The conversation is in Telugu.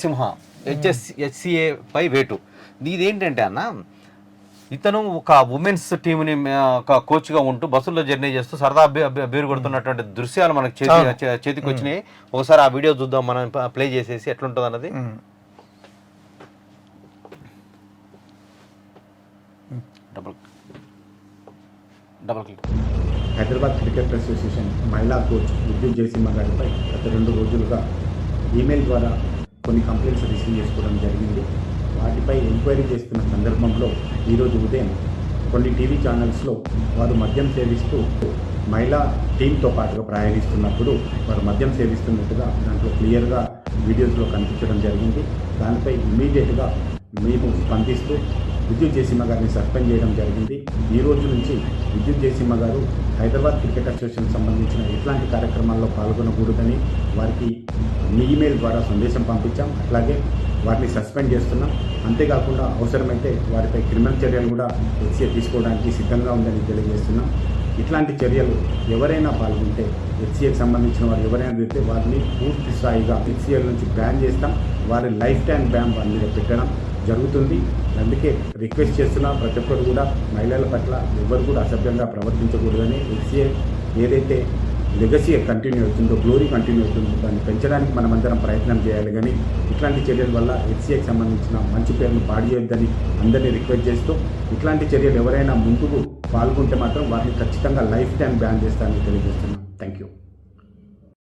సింహ హెచ్సిఏ పై వేటు. ఇదేంటంటే అన్న, ఇతను ఒక ఉమెన్స్ టీంని కోచ్గా ఉంటూ బస్సుల్లో జర్నీ చేస్తూ సరదా బీరు కొడుతున్నటువంటి దృశ్యాలు మనకు చేతికి వచ్చినాయి. ఒకసారి ఆ వీడియో చూద్దాం, మనం ప్లే చేసేసి ఎట్లుంటుంది అన్నది. Double click. Hyderabad cricket association మహిళా కోచ్ విద్యుత్ జయసింహ గారిపై గత 2 రోజులుగా ఈమెయిల్ ద్వారా కొన్ని కంప్లైంట్స్ రిసీవ్ చేసుకోవడం జరిగింది. వాటిపై ఎంక్వైరీ చేస్తున్న సందర్భంలో ఈరోజు ఉదయం కొన్ని టీవీ ఛానల్స్లో వారు మద్యం సేవిస్తూ మహిళా టీంతో పాటుగా ప్రయాణిస్తున్నప్పుడు వారు మద్యం సేవిస్తున్నట్టుగా దాంట్లో క్లియర్గా వీడియోస్లో కనిపించడం జరిగింది. దానిపై ఇమీడియట్గా మేము స్పందిస్తూ విద్యుత్ జయసింహ గారిని సస్పెండ్ చేయడం జరిగింది. ఈ రోజు నుంచి విద్యుత్ జయసింహ గారు హైదరాబాద్ క్రికెట్ అసోసియేషన్ సంబంధించిన ఎట్లాంటి కార్యక్రమాల్లో పాల్గొనకూడదని వారికి ఈమెయిల్ ద్వారా సందేశం పంపించాం. అట్లాగే వారిని సస్పెండ్ చేస్తున్నాం. అంతేకాకుండా అవసరమైతే వారిపై క్రిమినల్ చర్యలు కూడా హెచ్సిఏ తీసుకోవడానికి సిద్ధంగా ఉందని తెలియజేస్తున్నాం. ఇట్లాంటి చర్యలు ఎవరైనా పాల్గొంటే హెచ్సిఏకి సంబంధించిన వారు ఎవరైనా తిరిగితే వారిని పూర్తి స్థాయిగా హెచ్సిఏల నుంచి బ్యాన్ చేస్తాం. వారి లైఫ్ టైం బ్యాన్ వారి మీద పెట్టడం జరుగుతుంది. అందుకే రిక్వెస్ట్ చేస్తున్నా, ప్రతి ఒక్కరు కూడా మహిళల పట్ల ఎవరు కూడా అసభ్యంగా ప్రవర్తించకూడదని. హెచ్సిఏ ఏదైతే లెగసీ కంటిన్యూ అవుతుందో, గ్లోరీ కంటిన్యూ అవుతుందో దాన్ని పెంచడానికి మనమందరం ప్రయత్నం చేయాలి. కానీ ఇట్లాంటి చర్యల వల్ల హెచ్సిఏకి సంబంధించిన మంచి పేరును పాడు చేయొద్దని అందరినీ రిక్వెస్ట్ చేస్తూ, ఇట్లాంటి చర్యలు ఎవరైనా ముందుకు పాల్గొంటే మాత్రం వారిని ఖచ్చితంగా లైఫ్ టైం బ్యాన్ చేస్తానని తెలియజేస్తున్నాం. Thank you.